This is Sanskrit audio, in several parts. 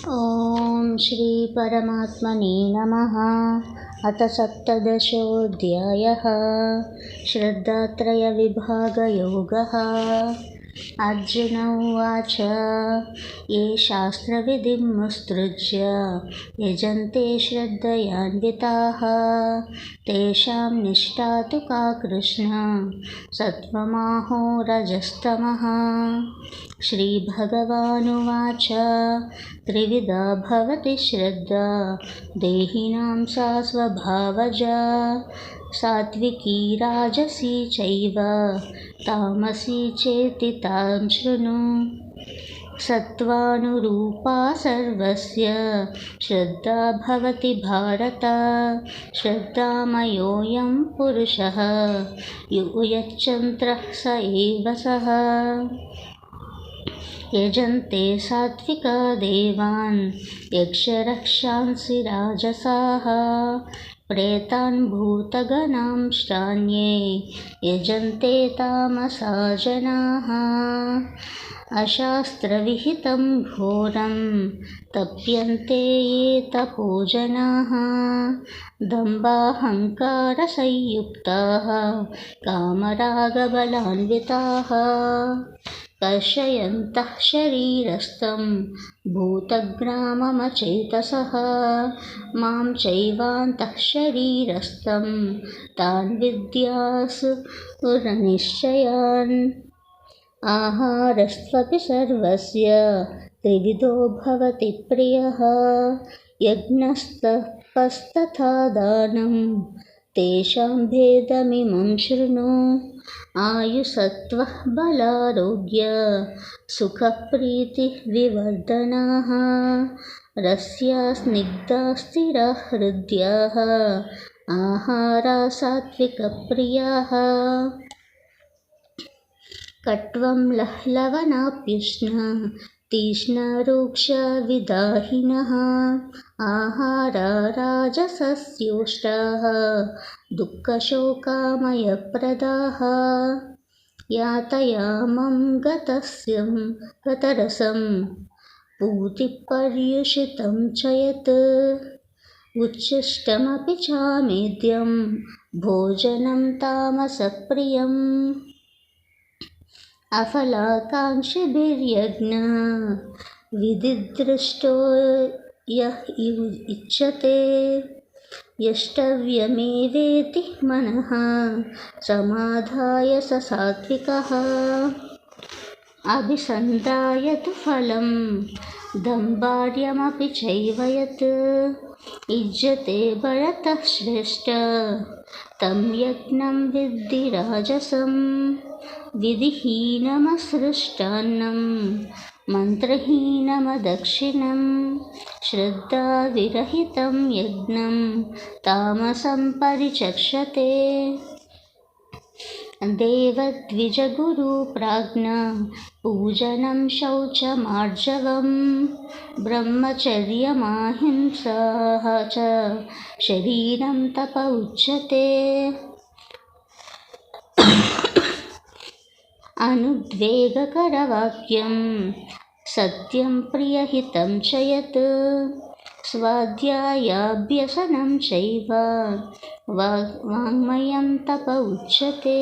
ॐ श्री परमात्मने नमः। अथ सप्तदशोऽध्यायः। श्रद्धात्रयविभागयोगः। अर्जुन उवाच ये शास्त्रविधिमुत्सृज्य यजन्ते श्रद्धयान्विताः तेषां निष्ठा तु का कृष्ण सत्त्वमाहो रजस्तमः। श्रीभगवानुवाच त्रिविधा भवति श्रद्धा देहिनां सा स्वभावजा सात्विकी राजसी चैव तामसी चेति तां शृणु। सत्त्वानुरूपा सर्वस्य श्रद्धा भवति भारत। श्रद्धामयोऽयं पुरुषः यो यच्चन्द्रः स एव सः। यजन्ते सात्विका देवान् यक्षरक्षांसि राजसाः प्रेतान् भूतगणांश्चान्ये यजन्ते तामसा जनाः। अशास्त्रविहितं घोरं तप्यन्ते ये तपोजनाः दम्भाहङ्कारसंयुक्ताः कामरागबलान्विताः कर्षयन्तः शरीरस्थं भूतग्राममचेतसः मां चैवान्तः शरीरस्थं तान् विद्यासुरनिश्चयान्। आहारस्त्वपि सर्वस्य त्रिविधो भवति प्रियः यज्ञस्तपस्तथा दानं तेषां भेदमिमं शृणु। आयुसत्त्वः बलारोग्य सुखप्रीतिविवर्धनाः रस्या स्निग्धा स्थिरा हृद्याः आहारा सात्विकप्रियाः। कट्वं लह्लवनाप्युष्णा तीक्ष्णरूक्षविदाहिनः आहारा राजसस्योष्टाः दुःखशोकामयप्रदाः। यातयामं गतरसं पूतिपर्युषितं च यत् उच्छिष्टमपि चामेद्यं भोजनं तामसप्रियम्। अफलाकाङ्क्षिभिर्यज्ञः विधिदृष्टो यः इच्छते यष्टव्यमेवेति मनः समाधाय स सात्विकः। अभिसन्धाय तु फलं दम्भार्यमपि चैव यत् इज्यते भरतः श्रेष्ठ तं यज्ञं विद्धि राजसम्। विधिहीनमसृष्टान्नं मन्त्रहीनमदक्षिणं श्रद्धाविरहितं यज्ञं तामसं परिचक्षते। देवद्विजगुरुप्राज्ञा पूजनं शौचमार्जवं ब्रह्मचर्यमाहिंसा च शरीरं तप उच्यते। अनुद्वेगकरवाक्यं सत्यं प्रियहितं च यत् स्वाध्यायाभ्यसनं चैव वाङ्मयं तप उच्यते।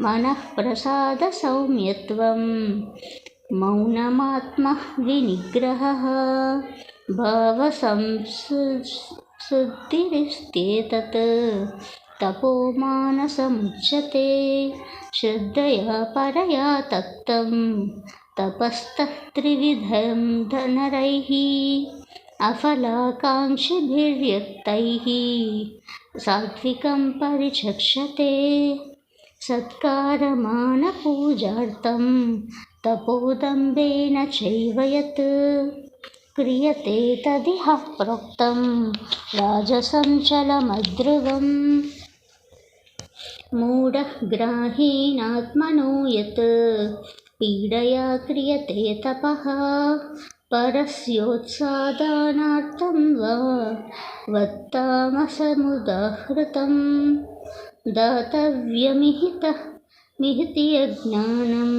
मनःप्रसादसौम्यत्वं मौनमात्मविनिग्रहः भावसंशुद्धिरित्येतत् तपोमानसमुच्यते। श्रद्धया परया तप्तं तपस्तत्त्रिविधं नरैः अफलाकाङ्क्षिभिर्युक्तैः सात्विकं परिचक्षते। सत्कारमानपूजार्थं तपोदम्भेन चैव यत् क्रियते तदिह प्रोक्तं राजसञ्चलमध्रुवम्। मूढः ग्राहीणात्मनो यत् पीडया क्रियते तपः परस्योत्सादानार्थं वा वत्तामसमुदाहृतं। दातव्यमिहिति यज्ञानं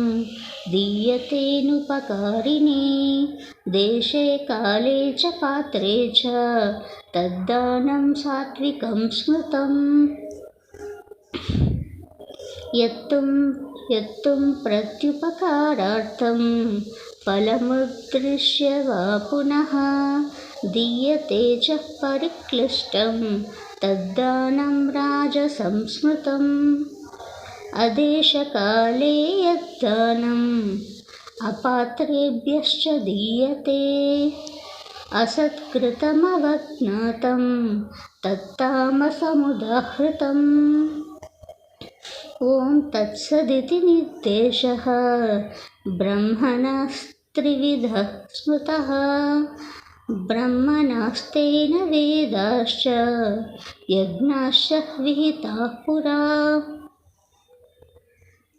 दीयतेनुपकारिणे देशे काले च पात्रे च तद्दानं सात्विकं स्मृतम्। यत्तुं प्रत्युपकारार्थं फलमुद्दिश्य वा पुनः दीयते च परिक्लिष्टं तद्दानं राजसंस्मृतम्। अदेशकाले यद्दानम् अपात्रेभ्यश्च दीयते असत्कृतमवज्ञातं तत्तामसमुदाहृतम्। ॐ तत्सदिति निर्देशः ब्रह्मणास्त्रिविधः स्मृतः ब्रह्मणास्तेन वेदाश्च यज्ञाश्च विहिताः पुरा।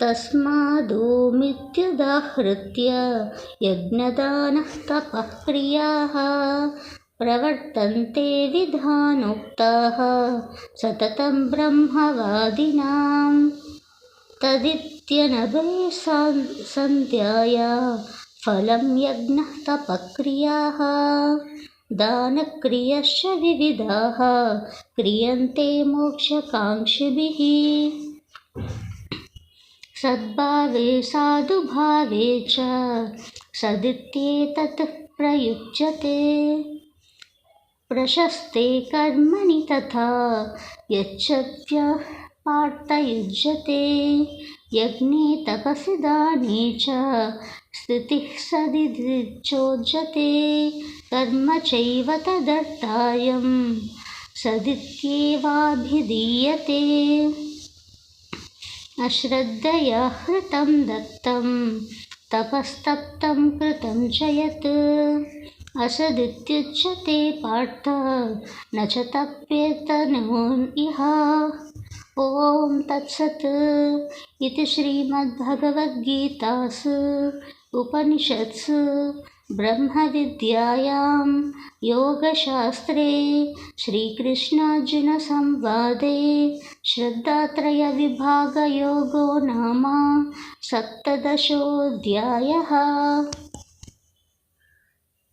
तस्मादोमित्युदाहृत्य यज्ञदानः तपः क्रियाः प्रवर्तन्ते विधानोक्ताः सततं ब्रह्मवादिनां। तदित्यनभे सन्ध्याया फलं यज्ञः तपक्रियाः दानक्रियश्च विविधाः क्रियन्ते मोक्षकाङ्क्षिभिः। सद्भावे साधुभावे च सदित्येतत् प्रयुज्यते प्रशस्ते कर्मणि तथा यच्चव्यपार्थयुज्यते यज्ञे तपसि दाने च स्थितिः सदिच्योज्यते कर्म चैव तदर्थायं सदित्येवाभिधीयते। अश्रद्धया हृतं दत्तं तपस्तप्तं कृतं च यत् असदित्युच्यते पार्थ न च तप्येतनोऽन्यः। ॐ तत्सत् इति श्रीमद्भगवद्गीतासु उपनिषत्सु ब्रह्मविद्यायां योगशास्त्रे श्रीकृष्णार्जुनसंवादे श्रद्धात्रयविभागयोगो नाम 17 अध्यायः।